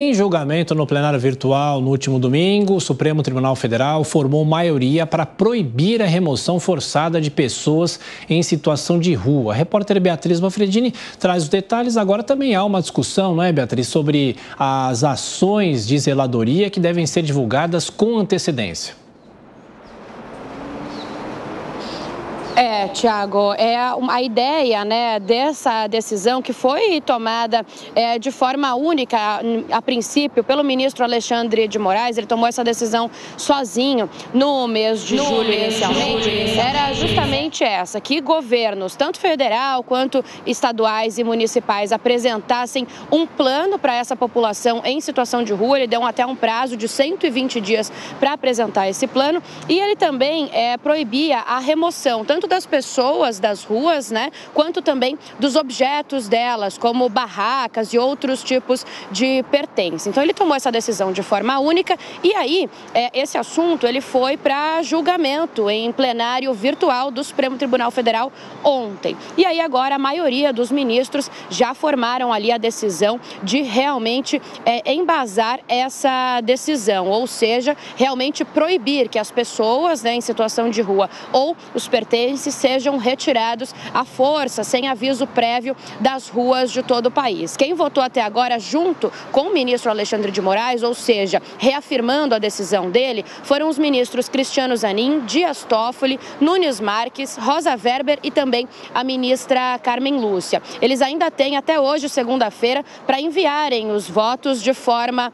Em julgamento no plenário virtual no último domingo, o Supremo Tribunal Federal formou maioria para proibir a remoção forçada de pessoas em situação de rua. A repórter Beatriz Manfredini traz os detalhes. Agora também há uma discussão, não é, Beatriz, sobre as ações de zeladoria que devem ser divulgadas com antecedência. Tiago, a ideia, dessa decisão que foi tomada de forma única, a princípio, pelo ministro Alexandre de Moraes. Ele tomou essa decisão sozinho no mês de julho, inicialmente. Era justamente essa, que governos, tanto federal quanto estaduais e municipais, apresentassem um plano para essa população em situação de rua. Ele deu até um prazo de 120 dias para apresentar esse plano. E ele também proibia a remoção, tanto das pessoas das ruas, quanto também dos objetos delas, como barracas e outros tipos de pertences. Então ele tomou essa decisão de forma única e aí esse assunto ele foi para julgamento em plenário virtual do Supremo Tribunal Federal ontem. E aí agora a maioria dos ministros já formaram ali a decisão de realmente embasar essa decisão, ou seja, realmente proibir que as pessoas em situação de rua ou os pertences sejam retirados à força, sem aviso prévio, das ruas de todo o país. Quem votou até agora junto com o ministro Alexandre de Moraes, ou seja, reafirmando a decisão dele, foram os ministros Cristiano Zanin, Dias Toffoli, Nunes Marques, Rosa Weber e também a ministra Carmen Lúcia. Eles ainda têm até hoje, segunda-feira, para enviarem os votos de forma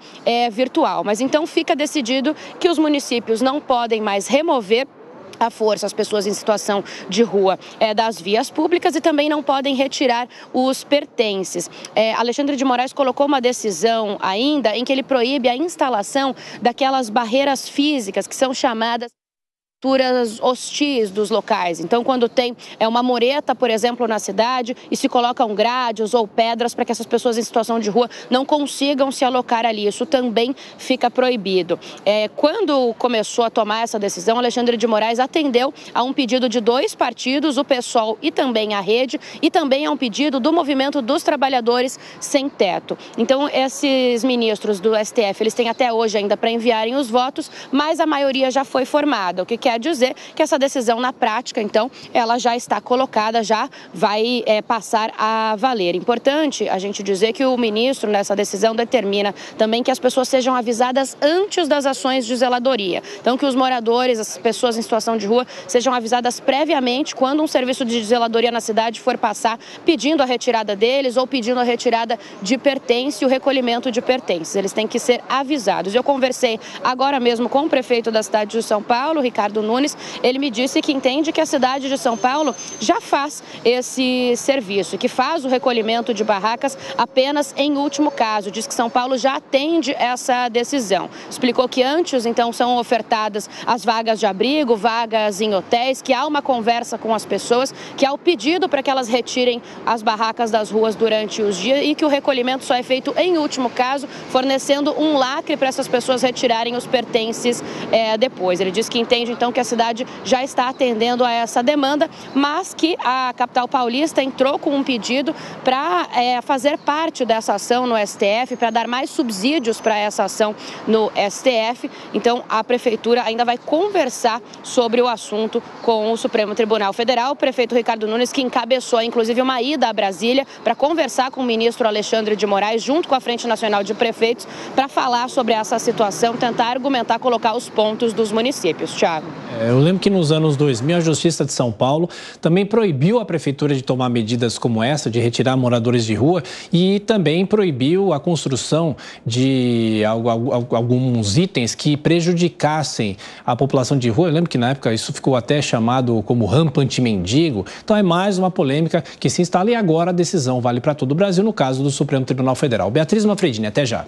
virtual. Mas então fica decidido que os municípios não podem mais remover à força as pessoas em situação de rua das vias públicas e também não podem retirar os pertences. Alexandre de Moraes colocou uma decisão ainda em que ele proíbe a instalação daquelas barreiras físicas que são chamadas hostis dos locais. Então, quando tem uma mureta, por exemplo, na cidade e se colocam grades ou pedras para que essas pessoas em situação de rua não consigam se alocar ali, isso também fica proibido. Quando começou a tomar essa decisão, Alexandre de Moraes atendeu a um pedido de dois partidos, o PSOL e também a Rede, e também a um pedido do Movimento dos Trabalhadores Sem Teto. Então, esses ministros do STF, eles têm até hoje ainda para enviarem os votos, mas a maioria já foi formada, o que quer dizer que essa decisão na prática, então, ela já está colocada, já vai passar a valer. Importante a gente dizer que o ministro nessa decisão determina também que as pessoas sejam avisadas antes das ações de zeladoria. Então, que os moradores, as pessoas em situação de rua, sejam avisadas previamente quando um serviço de zeladoria na cidade for passar, pedindo a retirada deles ou pedindo a retirada de pertences e o recolhimento de pertences. Eles têm que ser avisados. Eu conversei agora mesmo com o prefeito da cidade de São Paulo, Ricardo Nunes. Ele me disse que entende que a cidade de São Paulo já faz esse serviço, que faz o recolhimento de barracas apenas em último caso. Diz que São Paulo já atende essa decisão. Explicou que antes, então, são ofertadas as vagas de abrigo, vagas em hotéis, que há uma conversa com as pessoas, que há o pedido para que elas retirem as barracas das ruas durante os dias e que o recolhimento só é feito em último caso, fornecendo um lacre para essas pessoas retirarem os pertences depois. Ele diz que entende, então, que a cidade já está atendendo a essa demanda, mas que a capital paulista entrou com um pedido para fazer parte dessa ação no STF, para dar mais subsídios para essa ação no STF. Então, a prefeitura ainda vai conversar sobre o assunto com o Supremo Tribunal Federal. O prefeito Ricardo Nunes, que encabeçou, inclusive, uma ida a Brasília para conversar com o ministro Alexandre de Moraes, junto com a Frente Nacional de Prefeitos, para falar sobre essa situação, tentar argumentar, colocar os pontos dos municípios. Tiago. Eu lembro que nos anos 2000, a Justiça de São Paulo também proibiu a prefeitura de tomar medidas como essa, de retirar moradores de rua, e também proibiu a construção de alguns itens que prejudicassem a população de rua. Eu lembro que na época isso ficou até chamado como rampa anti-mendigo. Então é mais uma polêmica que se instala e agora a decisão vale para todo o Brasil, no caso do Supremo Tribunal Federal. Beatriz Manfredini, até já.